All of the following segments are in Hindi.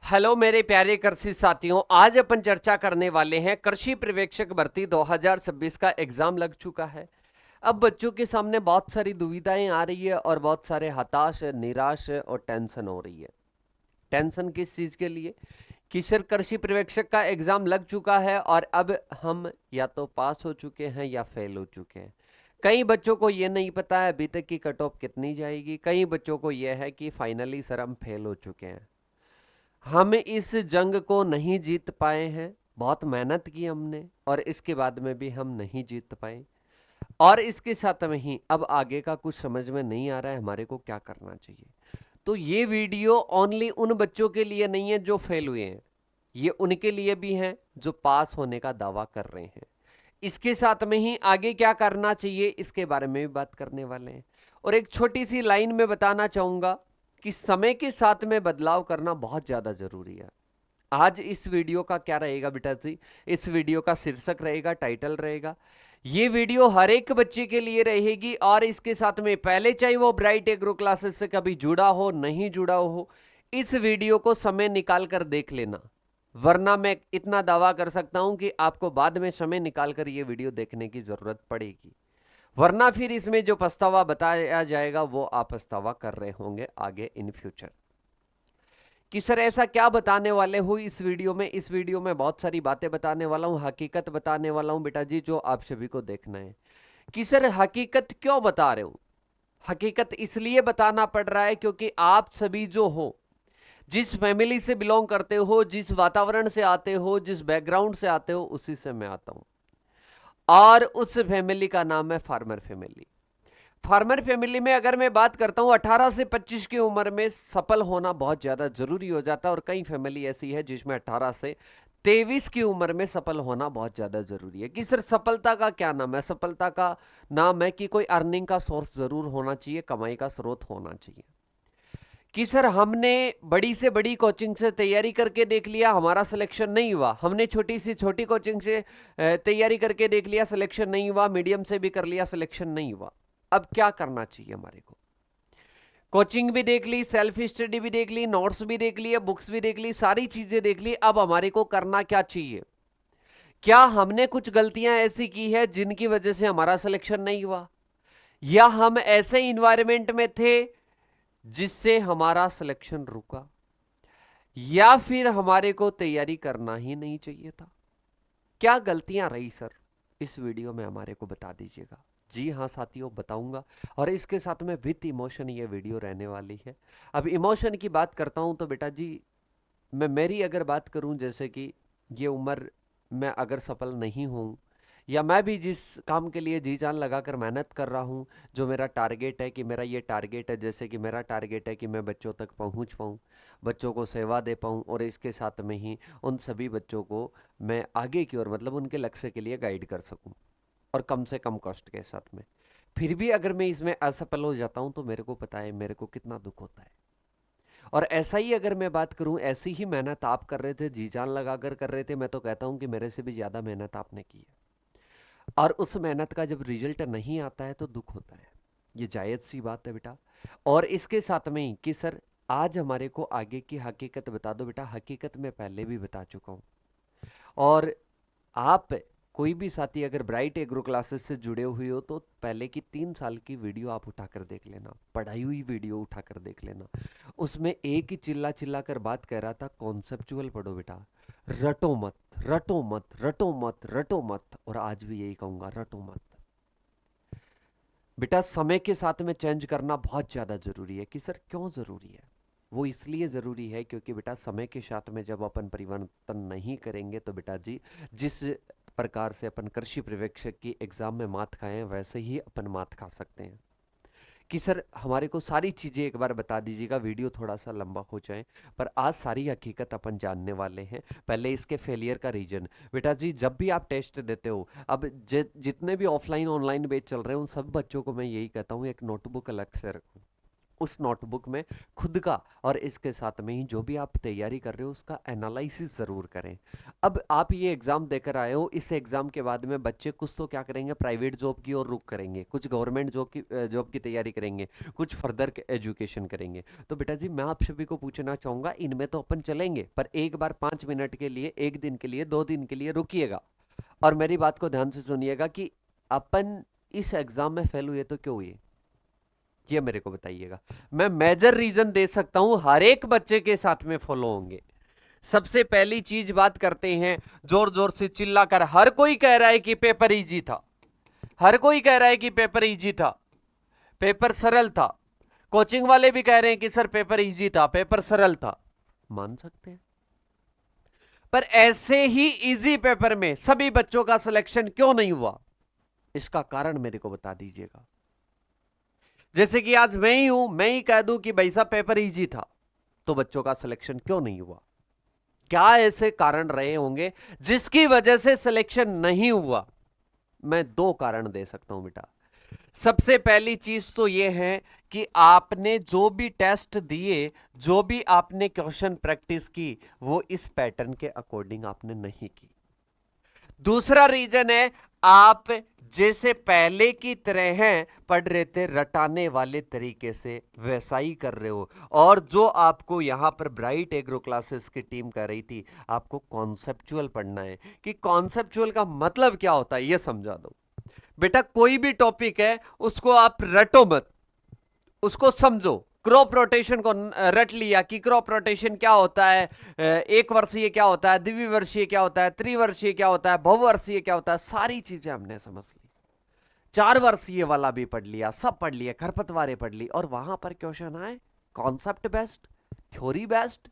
हेलो मेरे प्यारे कृषि साथियों, आज अपन चर्चा करने वाले हैं कृषि पर्यवेक्षक भर्ती 2026 का एग्जाम लग चुका है। अब बच्चों के सामने बहुत सारी दुविधाएं आ रही है और बहुत सारे हताश, निराश और टेंशन हो रही है। टेंशन किस चीज के लिए? कि सिर्फ कृषि पर्यवेक्षक का एग्जाम लग चुका है और अब हम या तो पास हो चुके हैं या फेल हो चुके हैं। कई बच्चों को ये नहीं पता है अभी तक की कट ऑफ कितनी जाएगी। कई बच्चों को यह है कि फाइनली सर हम फेल हो चुके हैं। हम इस जंग को नहीं जीत पाए हैं। बहुत मेहनत की हमने और इसके बाद में भी हम नहीं जीत पाए। और इसके साथ में ही अब आगे का कुछ समझ में नहीं आ रहा है हमारे को क्या करना चाहिए। तो ये वीडियो ओनली उन बच्चों के लिए नहीं है जो फेल हुए हैं, ये उनके लिए भी है जो पास होने का दावा कर रहे हैं। इसके साथ में ही आगे क्या करना चाहिए इसके बारे में भी बात करने वाले हैं। और एक छोटी सी लाइन में बताना चाहूंगा कि समय के साथ में बदलाव करना बहुत ज्यादा जरूरी है। आज इस वीडियो का क्या रहेगा बेटा जी? इस वीडियो का शीर्षक रहेगा, टाइटल रहेगा, ये वीडियो हर एक बच्चे के लिए रहेगी। और इसके साथ में पहले चाहे वो ब्राइट एग्रो क्लासेस से कभी जुड़ा हो नहीं जुड़ा हो, इस वीडियो को समय निकाल कर देख लेना। वरना मैं इतना दावा कर सकता हूं कि आपको बाद में समय निकाल कर ये वीडियो देखने की जरूरत पड़ेगी। वरना फिर इसमें जो पछतावा बताया जाएगा वो आप पछतावा कर रहे होंगे आगे इन फ्यूचर। कि सर ऐसा क्या बताने वाले हो इस वीडियो में? इस वीडियो में बहुत सारी बातें बताने वाला हूं, हकीकत बताने वाला हूं बेटा जी, जो आप सभी को देखना है। कि सर हकीकत क्यों बता रहे हो? हकीकत इसलिए बताना पड़ रहा है क्योंकि आप सभी जो हो, जिस फैमिली से बिलोंग करते हो, जिस वातावरण से आते हो, जिस बैकग्राउंड से आते हो, उसी से मैं आता हूं। और उस फैमिली का नाम है फार्मर फैमिली। फार्मर फैमिली में अगर मैं बात करता हूं 18 से 25 की उम्र में सफल होना बहुत ज्यादा जरूरी हो जाता है। और कई फैमिली ऐसी है जिसमें 18 से 23 की उम्र में सफल होना बहुत ज्यादा जरूरी है। कि सर सफलता का क्या नाम है? सफलता का नाम है कि कोई अर्निंग का सोर्स जरूर होना चाहिए, कमाई का स्रोत होना चाहिए। कि सर हमने बड़ी से बड़ी कोचिंग से तैयारी करके देख लिया, हमारा सिलेक्शन नहीं हुआ। हमने छोटी से छोटी कोचिंग से तैयारी करके देख लिया, सिलेक्शन नहीं हुआ। मीडियम से भी कर लिया, सिलेक्शन नहीं हुआ। अब क्या करना चाहिए हमारे को? कोचिंग भी देख ली, सेल्फ स्टडी भी देख ली, नोट्स भी देख लिए, बुक्स भी देख ली, सारी चीजें देख ली। अब हमारे को करना क्या चाहिए? क्या हमने कुछ गलतियां ऐसी की है जिनकी वजह से हमारा सिलेक्शन नहीं हुआ, या हम ऐसे इन्वायरमेंट में थे जिससे हमारा सिलेक्शन रुका, या फिर हमारे को तैयारी करना ही नहीं चाहिए था? क्या गलतियां रही सर? इस वीडियो में हमारे को बता दीजिएगा। जी हाँ साथियों, बताऊंगा। और इसके साथ में विथ इमोशन ये वीडियो रहने वाली है। अब इमोशन की बात करता हूं तो बेटा जी, मैं मेरी अगर बात करूं, जैसे कि ये उम्र में अगर सफल नहीं हूं, या मैं भी जिस काम के लिए जी जान लगाकर मेहनत कर रहा हूं, जो मेरा टारगेट है, कि मेरा ये टारगेट है, जैसे कि मेरा टारगेट है कि मैं बच्चों तक पहुंच पाऊं, बच्चों को सेवा दे पाऊं, और इसके साथ में ही उन सभी बच्चों को मैं आगे की ओर, मतलब उनके लक्ष्य के लिए गाइड कर सकूं, और कम से कम कॉस्ट के साथ में। फिर भी अगर मैं इसमें असफल हो जाता हूं तो मेरे को पता है मेरे को कितना दुख होता है। और ऐसा ही अगर मैं बात करूं, ऐसी ही मेहनत आप कर रहे थे, जी जान लगाकर कर रहे थे, मैं तो कहता हूं कि मेरे से भी ज्यादा मेहनत आपने की है। और उस मेहनत का जब रिजल्ट नहीं आता है तो दुख होता है। ये जायज सी बात है बेटा। और इसके साथ में ही कि सर आज हमारे को आगे की हकीकत बता दो बेटा। हकीकत मैं पहले भी बता चुका हूं। और आप कोई भी साथी अगर ब्राइट एग्रो क्लासेस से जुड़े हुए हो तो पहले की 3 साल की वीडियो आप उठाकर देख लेना, पढ़ाई हुई वीडियो उठाकर देख लेना। उसमें एक ही चिल्ला चिल्ला कर बात कह रहा था, कॉन्सेप्चुअल पढ़ो बेटा, रटो मत, रटो मत, रटो मत, रटो मत। और आज भी यही कहूंगा, रटो मत बेटा। समय के साथ में चेंज करना बहुत ज्यादा जरूरी है। कि सर क्यों जरूरी है? वो इसलिए जरूरी है क्योंकि बेटा समय के साथ में जब अपन परिवर्तन नहीं करेंगे तो बेटा जी, जिस प्रकार से अपन कृषि पर्यवेक्षक की एग्जाम में मात खाए हैं वैसे ही अपन मात खा सकते हैं। कि सर हमारे को सारी चीजें एक बार बता दीजिएगा, वीडियो थोड़ा सा लंबा हो जाए, पर आज सारी हकीकत अपन जानने वाले हैं। पहले इसके फेलियर का रीजन बेटा जी, जब भी आप टेस्ट देते हो, अब जितने भी ऑफलाइन ऑनलाइन बैच चल रहे हैं उन सब बच्चों को मैं यही कहता हूँ, एक नोटबुक अलग से रखो। उस नोटबुक में खुद का और इसके साथ में ही जो भी आप तैयारी कर रहे हो उसका एनालिसिस ज़रूर करें। अब आप ये एग्ज़ाम देकर आए हो, इस एग्ज़ाम के बाद में बच्चे कुछ तो क्या करेंगे, प्राइवेट जॉब की ओर रुख करेंगे, कुछ गवर्नमेंट जॉब की तैयारी करेंगे, कुछ फर्दर एजुकेशन करेंगे। तो बेटा जी मैं आप सभी को पूछना चाहूँगा, इनमें तो अपन चलेंगे, पर एक बार 5 मिनट के लिए, एक दिन के लिए, 2 दिन के लिए रुकिएगा और मेरी बात को ध्यान से सुनिएगा कि अपन इस एग्ज़ाम में फेल हुए तो क्यों हुए, ये मेरे को बताइएगा। मैं मेजर रीजन दे सकता हूं, हर एक बच्चे के साथ में फॉलो होंगे। सबसे पहली चीज बात करते हैं, जोर जोर से चिल्लाकर हर कोई कह रहा है कि पेपर इजी था, हर कोई कह रहा है कि पेपर इजी था, पेपर सरल था। कोचिंग वाले भी कह रहे हैं कि सर पेपर इजी था, पेपर सरल था। मान सकते हैं, पर ऐसे ही इजी पेपर में सभी बच्चों का सिलेक्शन क्यों नहीं हुआ, इसका कारण मेरे को बता दीजिएगा। जैसे कि आज मैं ही हूं, मैं ही कह दूं कि भाई साहब पेपर इजी था, तो बच्चों का सिलेक्शन क्यों नहीं हुआ? क्या ऐसे कारण रहे होंगे जिसकी वजह से सिलेक्शन नहीं हुआ? मैं 2 कारण दे सकता हूं बेटा। सबसे पहली चीज तो यह है कि आपने जो भी टेस्ट दिए, जो भी आपने क्वेश्चन प्रैक्टिस की, वो इस पैटर्न के अकॉर्डिंग आपने नहीं की। दूसरा रीजन है, आप जैसे पहले की तरह हैं पढ़ रहे थे, रटाने वाले तरीके से वैसा ही कर रहे हो। और जो आपको यहां पर ब्राइट एग्रो क्लासेस की टीम कह रही थी, आपको कॉन्सेप्चुअल पढ़ना है, कि कॉन्सेप्चुअल का मतलब क्या होता है ये समझा दो। बेटा कोई भी टॉपिक है उसको आप रटो मत, उसको समझो। क्रॉप रोटेशन को रट लिया कि क्रॉप रोटेशन क्या होता है, एक वर्षीय क्या होता है, द्विवर्षीय क्या होता है, त्रिवर्षीय क्या होता है, बहुवर्षीय क्या होता है, सारी चीजें हमने समझ ली। 4 वर्षीय वाला भी पढ़ लिया, सब पढ़ लिया, खरपतवारें पढ़ ली, और वहां पर क्वेश्चन आए concept based, theory based.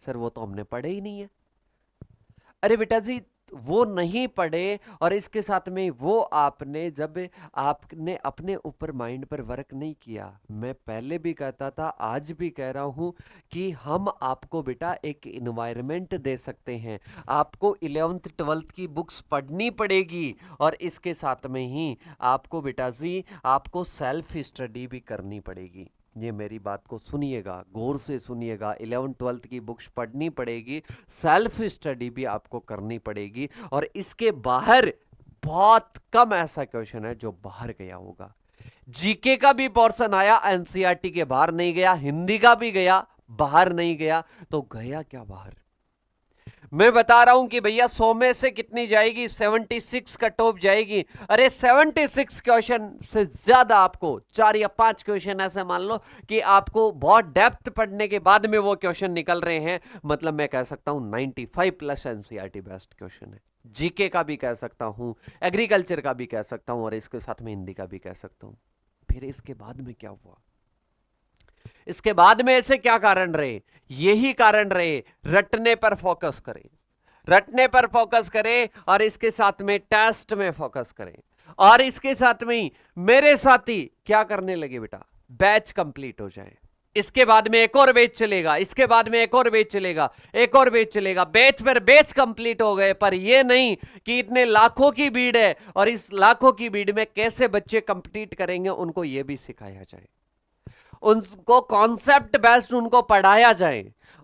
Sir वो तो हमने पढ़े ही नहीं है। अरे बेटा जी वो नहीं पढ़े, और इसके साथ में वो आपने जब आपने अपने ऊपर माइंड पर वर्क नहीं किया। मैं पहले भी कहता था, आज भी कह रहा हूं कि हम आपको बेटा एक इन्वायरमेंट दे सकते हैं। आपको 11th 12th की बुक्स पढ़नी पड़ेगी, और इसके साथ में ही आपको बेटा जी आपको सेल्फ स्टडी भी करनी पड़ेगी। ये मेरी बात को सुनिएगा, गौर से सुनिएगा। 11th 12th की बुक्स पढ़नी पड़ेगी, सेल्फ स्टडी भी आपको करनी पड़ेगी, और इसके बाहर बहुत कम ऐसा क्वेश्चन है जो बाहर गया होगा। जीके का भी पोर्शन आया, एनसीईआरटी के बाहर नहीं गया, हिंदी का भी गया, बाहर नहीं गया, तो गया क्या बाहर? मैं बता रहा हूं कि भैया 100 में से कितनी जाएगी, 76 का टॉप जाएगी। अरे 76 क्वेश्चन से ज्यादा आपको 4 या 5 क्वेश्चन ऐसे मान लो कि आपको बहुत डेप्थ पढ़ने के बाद में वो क्वेश्चन निकल रहे हैं, मतलब मैं कह सकता हूं 95+ एनसीईआरटी बेस्ट क्वेश्चन है। जीके का भी कह सकता हूं, एग्रीकल्चर का भी कह सकता हूं, और इसके साथ में हिंदी का भी कह सकता हूं। फिर इसके बाद में क्या हुआ? इसके बाद में ऐसे क्या कारण रहे? यही कारण रहे, रटने पर फोकस करें, रटने पर फोकस करें, और इसके साथ में टेस्ट में फोकस करें। और इसके साथ में ही मेरे साथी क्या करने लगे बेटा, बैच कंप्लीट हो जाए, इसके बाद में एक और बैच चलेगा, इसके बाद में एक और बैच चलेगा, एक और बैच चलेगा, बैच पर बैच कंप्लीट हो गए। पर यह नहीं कि इतने लाखों की भीड़ है, और इस लाखों की भीड़ में कैसे बच्चे कंप्लीट करेंगे उनको यह भी सिखाया जाए, उनको कॉन्सेप्ट बेस्ड उनको पढ़ाया जाए,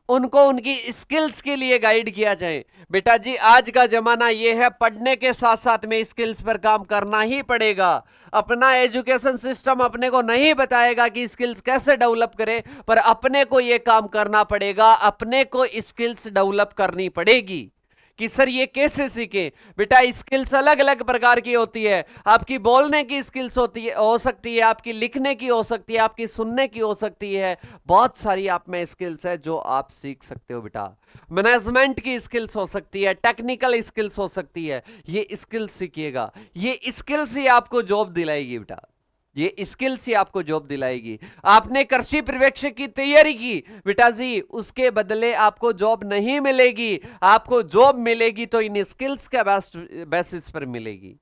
उनको उनकी स्किल्स के लिए गाइड किया जाए। बेटा जी आज का जमाना यह है, पढ़ने के साथ साथ में स्किल्स पर काम करना ही पड़ेगा। अपना एजुकेशन सिस्टम अपने को नहीं बताएगा कि स्किल्स कैसे डेवलप करें, पर अपने को यह काम करना पड़ेगा, अपने को स्किल्स डेवलप करनी पड़ेगी कि सर ये कैसे सीखे। बेटा स्किल्स अलग अलग प्रकार की होती है, आपकी बोलने की स्किल्स होती है, हो सकती है, आपकी लिखने की हो सकती है, आपकी सुनने की हो सकती है, बहुत सारी आप में स्किल्स है जो आप सीख सकते हो। बेटा मैनेजमेंट की स्किल्स हो सकती है, टेक्निकल स्किल्स हो सकती है, ये स्किल्स सीखिएगा, ये स्किल्स ही आपको जॉब दिलाएगी। बेटा ये स्किल्स ही आपको जॉब दिलाएगी। आपने कृषि पर्यवेक्षक की तैयारी की बेटा जी, उसके बदले आपको जॉब नहीं मिलेगी, आपको जॉब मिलेगी तो इन स्किल्स के बेसिस पर मिलेगी।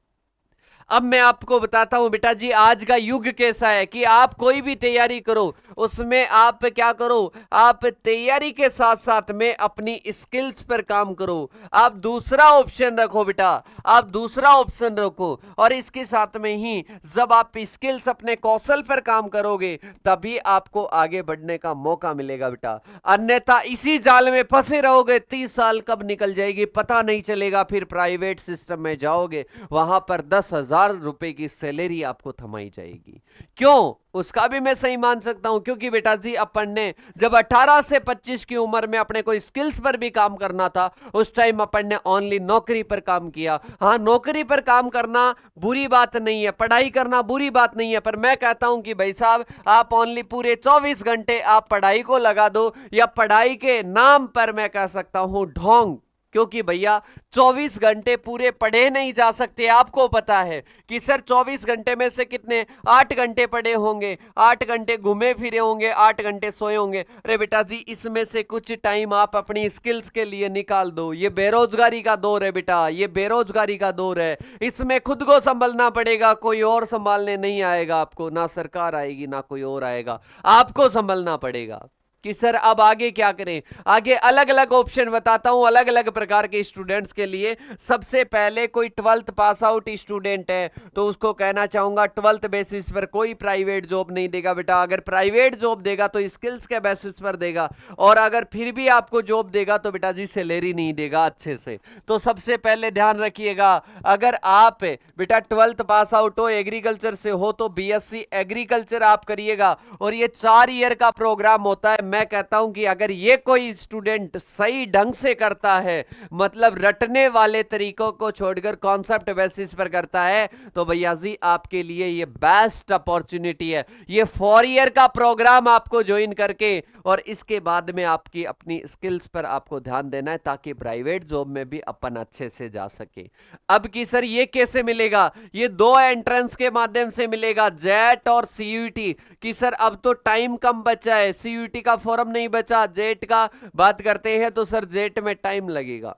अब मैं आपको बताता हूं बेटा जी, आज का युग कैसा है कि आप कोई भी तैयारी करो, उसमें आप क्या करो, आप तैयारी के साथ साथ में अपनी स्किल्स पर काम करो। आप दूसरा ऑप्शन रखो बेटा, आप दूसरा ऑप्शन रखो, और इसके साथ में ही जब आप स्किल्स अपने कौशल पर काम करोगे तभी आपको आगे बढ़ने का मौका मिलेगा बेटा। अन्यथा इसी जाल में फंसे रहोगे, 30 साल कब निकल जाएगी पता नहीं चलेगा। फिर प्राइवेट सिस्टम में जाओगे, वहां पर 10,000 रुपए की सैलरी आपको थमाई जाएगी। क्यों? उसका भी मैं सही मान सकता हूं, क्योंकि बेटा जी अपन ने जब 18 से 25 की उम्र में अपने कोई स्किल्स पर भी काम करना था, उस टाइम अपन ने ओनली नौकरी पर काम किया। हाँ, नौकरी पर काम करना बुरी बात नहीं है, पढ़ाई करना बुरी बात नहीं है, पर मैं कहता हूं कि भाई साहब आप ओनली पूरे 24 घंटे आप पढ़ाई को लगा दो, या पढ़ाई के नाम पर मैं कह सकता हूं ढोंग। क्योंकि भैया 24 घंटे पूरे पढ़े नहीं जा सकते। आपको पता है कि सर 24 घंटे में से कितने 8 घंटे पढ़े होंगे, 8 घंटे घूमे फिरे होंगे, 8 घंटे सोए होंगे। अरे बेटा जी, इसमें से कुछ टाइम आप अपनी स्किल्स के लिए निकाल दो। ये बेरोजगारी का दौर है बेटा, ये बेरोजगारी का दौर है, इसमें खुद को संभलना पड़ेगा। कोई और संभालने नहीं आएगा आपको, ना सरकार आएगी ना कोई और आएगा, आपको संभलना पड़ेगा। कि सर अब आगे क्या करें? आगे अलग अलग ऑप्शन बताता हूं अलग अलग प्रकार के स्टूडेंट्स के लिए। सबसे पहले कोई 12th पास आउट स्टूडेंट है तो उसको कहना चाहूंगा 12th बेसिस पर कोई प्राइवेट जॉब नहीं देगा बेटा। अगर प्राइवेट जॉब देगा तो स्किल्स के बेसिस पर देगा, और अगर फिर भी आपको जॉब देगा तो बेटा जी सैलरी नहीं देगा अच्छे से। तो सबसे पहले ध्यान रखिएगा, अगर आप बेटा 12th पास आउट हो, एग्रीकल्चर से हो, तो बीएससी एग्रीकल्चर आप करिएगा, और ये 4 ईयर का प्रोग्राम होता है। मैं कहता हूं कि अगर ये कोई स्टूडेंट सही ढंग से करता है, मतलब रटने वाले तरीकों को छोड़कर कॉन्सेप्ट बेसिस पर करता है, तो भैया जी आपके लिए ये बेस्ट अपॉर्चुनिटी है। ये 4 ईयर का प्रोग्राम आपको ज्वाइन करके और इसके बाद में आपकी अपनी स्किल्स पर आपको ध्यान देना है, ताकि प्राइवेट जॉब में भी अपन अच्छे से जा सके। अब की सर ये कैसे मिलेगा? ये 2 एंट्रेंस के माध्यम से मिलेगा, जेट और सीयूटी। कि सर अब तो टाइम कम बचा है, सीयूटी का फॉर्म नहीं बचा, जेट का बात करते हैं तो सर जेट में टाइम लगेगा।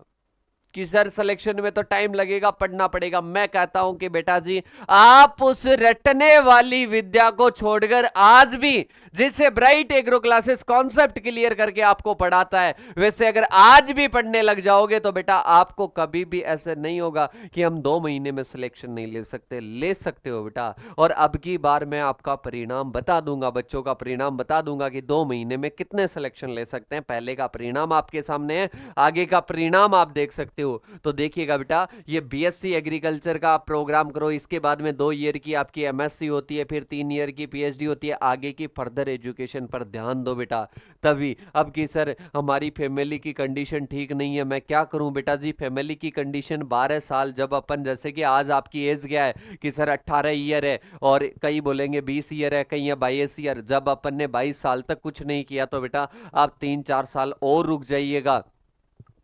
कि सर सिलेक्शन में तो टाइम लगेगा, पढ़ना पड़ेगा। मैं कहता हूं कि बेटा जी आप उस रटने वाली विद्या को छोड़कर आज भी, जैसे bright agro classes concept clear करके आपको पढ़ाता है, वैसे अगर आज भी पढ़ने लग जाओगे तो बेटा आपको कभी भी ऐसे नहीं होगा कि हम 2 महीने में सिलेक्शन नहीं ले सकते। ले सकते हो बेटा। और अब की बार मैं आपका परिणाम बता दूंगा, बच्चों का परिणाम बता दूंगा कि 2 महीने में कितने सिलेक्शन ले सकते हैं। पहले का परिणाम आपके सामने है, आगे का परिणाम आप देख सकते हो। तो देखिएगा बेटा, ये बीएससी एग्रीकल्चर का आप प्रोग्राम करो, इसके बाद में 2 ईयर की आपकी एमएससी होती है, फिर 3 ईयर की पीएचडी होती है। आगे की फर्दर एजुकेशन पर ध्यान दो बेटा। तभी अब की सर हमारी फैमिली की कंडीशन ठीक नहीं है, मैं क्या करूं बेटा जी? फैमिली की कंडीशन 12 साल, जब अपन जैसे कि आज आपकी एज क्या है कि सर 18 ईयर है, और कई बोलेंगे 20 ईयर है, कई 22 ईयर। जब अपन ने 22 साल तक कुछ नहीं किया तो बेटा आप 3-4 साल और रुक जाइएगा।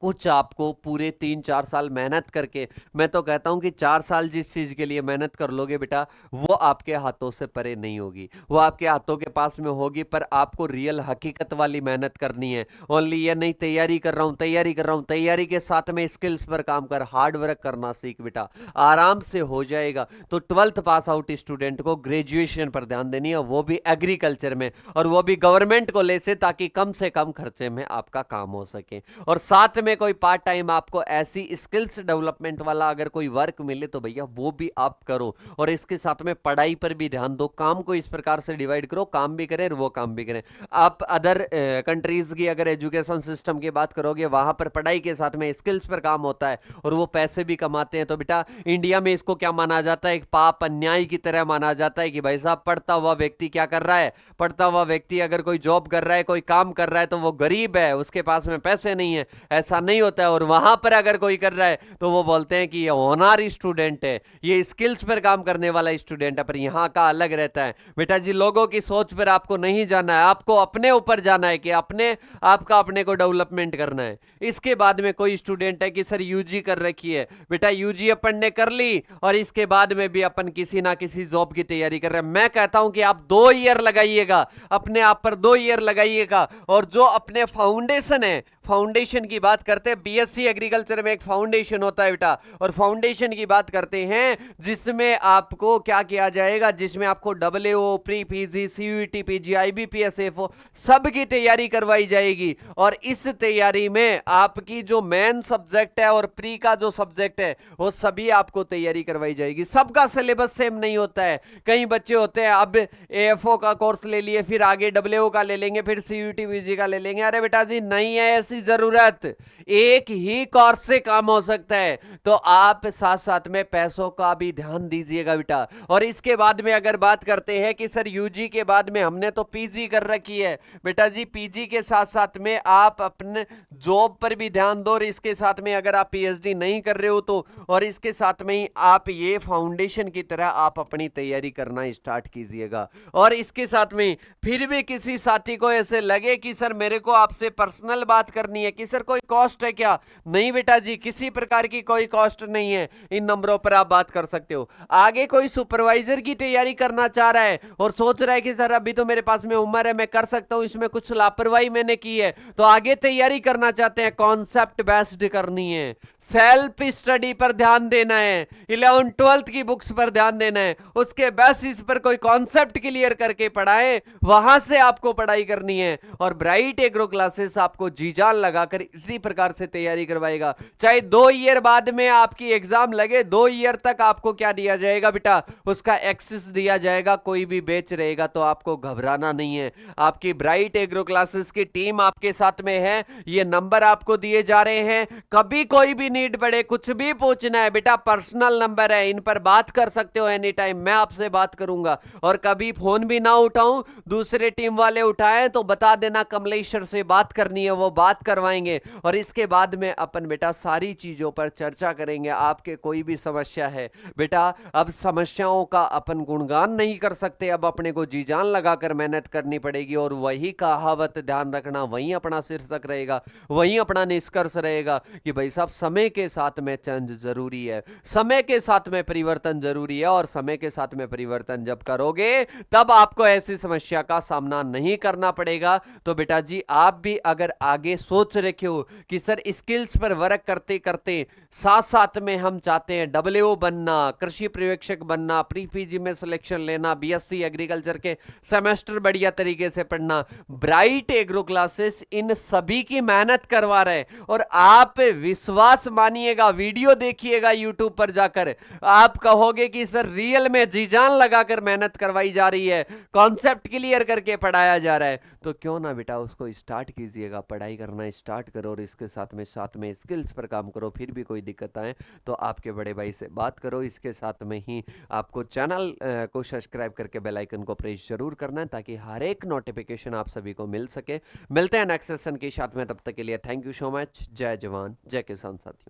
कुछ आपको पूरे 3-4 साल मेहनत करके, मैं तो कहता हूं कि 4 साल जिस चीज के लिए मेहनत कर लोगे बेटा, वो आपके हाथों से परे नहीं होगी, वो आपके हाथों के पास में होगी, पर आपको रियल हकीकत वाली मेहनत करनी है। ओनली ये नहीं तैयारी कर रहा हूं, तैयारी कर रहा हूं, तैयारी के साथ में स्किल्स पर काम कर, हार्ड वर्क करना सीख बेटा, आराम से हो जाएगा। तो 12th पास आउट स्टूडेंट को ग्रेजुएशन पर ध्यान देनी है, वो भी एग्रीकल्चर में, और वो भी गवर्नमेंट को ले से, ताकि कम से कम खर्चे में आपका काम हो सके। और साथ में कोई पार्ट टाइम आपको ऐसी स्किल्स डेवलपमेंट वाला अगर कोई वर्क मिले तो भैया वो भी आप करो, और इसके साथ में पढ़ाई पर भी ध्यान दो। काम को इस प्रकार से डिवाइड करो, काम भी करें और वो काम भी करें। आप अदर कंट्रीज की अगर एजुकेशन सिस्टम की बात करोगे, वहां पर पढ़ाई के साथ में स्किल्स पर काम होता है और वो पैसे भी कमाते हैं। तो बेटा इंडिया में इसको क्या माना जाता है? एक पाप अन्याय की तरह माना जाता है कि भाई साहब पढ़ता हुआ व्यक्ति क्या कर रहा है? पढ़ता हुआ व्यक्ति अगर कोई जॉब कर रहा है, कोई काम कर रहा है, तो वो गरीब है, उसके पास में पैसे नहीं है। ऐसा नहीं होता है। और वहां पर अगर कोई कर रहा है तो वो बोलते हैं कि ये होनहार स्टूडेंट है, ये स्किल्स पर काम करने वाला स्टूडेंट है। पर यहां का अलग रहता है बेटा जी। लोगों की सोच पर आपको नहीं जाना है, आपको अपने ऊपर जाना है कि अपने आपका अपने को डेवलपमेंट करना है। इसके बाद में कोई स्टूडेंट है कि सर यूजी कर रखी है, बेटा यूजी अपन ने कर ली और इसके बाद में भी अपन किसी ना किसी जॉब की तैयारी कर रहे हैं। मैं कहता हूं कि आप 2 ईयर लगाइएगा, अपने आप पर 2 ईयर लगाइएगा, और जो अपने फाउंडेशन है, फाउंडेशन की बात करते हैं, बीएससी एग्रीकल्चर में एक फाउंडेशन होता है बेटा, और फाउंडेशन की बात करते हैं जिसमें आपको क्या किया जाएगा, जिसमें आपको WO, pre PG, CUET, PG, IBPS, FO सब की तैयारी करवाई जाएगी। और इस तैयारी में आपकी जो मेन सब्जेक्ट है और प्री का जो सब्जेक्ट है वो सभी आपको तैयारी करवाई जाएगी। सबका सिलेबस सेम नहीं होता है। कई बच्चे होते हैं अब एएफओ का कोर्स ले लिए, फिर आगे डब्ल्यूओ का ले लेंगे, फिर सीयूईटी पीजी का ले लेंगे। अरे बेटा जी नहीं है ऐसी जरूरत, एक ही कोर्स से काम हो सकता है। तो आप साथ साथ में पैसों का भी ध्यान दीजिएगा बेटा। और इसके बाद में अगर बात करते हैं कि सर यूजी के बाद में हमने तो पीजी कर रखी है, बेटा जी पीजी के साथ साथ में आप अपने जॉब पर भी ध्यान दो, और इसके साथ में अगर आप पीएचडी नहीं कर रहे हो तो, और इसके साथ में ही आप ये फाउंडेशन की तरह आप अपनी तैयारी करना स्टार्ट कीजिएगा। और इसके साथ में फिर भी किसी साथी को ऐसे लगे कि सर मेरे को आपसे पर्सनल बात करनी है, कि सर कोई कॉस्ट है क्या, नहीं बेटा जी किसी प्रकार की कोई कॉस्ट नहीं है, इन नंबरों पर आप बात कर सकते हो। आगे कोई सुपरवाइजर की तैयारी करना चाह रहा है और सोच रहा है कि सर अभी तो मेरे पास में उम्र है, मैं कर सकता हूं, इसमें कुछ लापरवाही मैंने की है, तो आगे तैयारी करना चाहते हैं, कॉन्सेप्ट बेस्ड करनी है, सेल्फ स्टडी पर ध्यान देना है, 11 12th की बुक्स पर ध्यान देना है, उसके बेसिस पर कोई कॉन्सेप्ट क्लियर करके पढ़ाए, वहां से आपको पढ़ाई करनी है। और ब्राइट एग्रो क्लासेस आपको जी जान लगाकर इसी प्रकार से तैयारी करवाएगा। चाहे 2 ईयर बाद में आपकी एग्जाम लगे, 2 ईयर तक आपको क्या दिया जाएगा बेटा, उसका एक्सेस दिया जाएगा। कोई भी बेच रहेगा तो आपको घबराना नहीं है। आपकी ब्राइट एग्रो क्लासेस की टीम आपके साथ में है, ये नंबर आपको दिए जा रहे हैं, कभी कोई भी नीड पड़े, कुछ भी पूछना है बेटा, पर्सनल नंबर है, इन पर बात कर सकते हो एनी टाइम, मैं आपसे बात करूंगा। और कभी फोन भी ना उठाऊं, दूसरे टीम वाले उठाएं तो बता देना कमलेश्वर से बात करनी है, वो बात करवाएंगे। और इसके बाद में अपन बेटा सारी चीजों पर चर्चा करेंगे। आपके कोई भी समस्या है बेटा, अब समस्याओं का अपन गुणगान नहीं कर सकते, अब अपने को जी जान लगाकर मेहनत करनी पड़ेगी। और वही कहावत ध्यान रखना, वही अपना शीर्षक रहेगा, वही अपना निष्कर्ष रहेगा कि भाई साहब समय के साथ में चेंज जरूरी है, समय के साथ में परिवर्तन जरूरी है। और समय के साथ में परिवर्तन जब करोगे तब आपको ऐसी समस्या का सामना नहीं करना पड़ेगा। तो बेटा जी आप भी अगर आगे सोच रखे हो कि सर स्किल्स पर वर्क करते करते साथ साथ में हम चाहते हैं डब्ल्यूओ बनना, कृषि पर्यवेक्षक बनना, प्री पीजी में सिलेक्शन लेना, बीएससी एग्रीकल्चर के सेमेस्टर बढ़िया तरीके से पढ़ना, ब्राइट एग्रो क्लासेस इन सभी की मेहनत करवा रहे। और आप विश्वास मानिएगा, वीडियो देखिएगा यूट्यूब पर जाकर, आप कहोगे कि सर रियल में जी जान लगाकर मेहनत करवाई जा रही है, कॉन्सेप्ट क्लियर करके पढ़ाया जा रहा है। तो क्यों ना बेटा उसको स्टार्ट कीजिएगा, पढ़ाई करना स्टार्ट करो, और इसके साथ में स्किल्स पर काम करो। फिर भी कोई दिक्कत आए तो आपके बड़े भाई से बात करो। इसके साथ में ही आपको चैनल को सब्सक्राइब करके बेल आइकन को प्रेस जरूर करना है, ताकि हर एक नोटिफिकेशन आप सभी को मिल सके। मिलते हैं नेक्स्ट सेशन के साथ में, तब तक के लिए थैंक यू सो मच। जय जवान जय किसान साथी।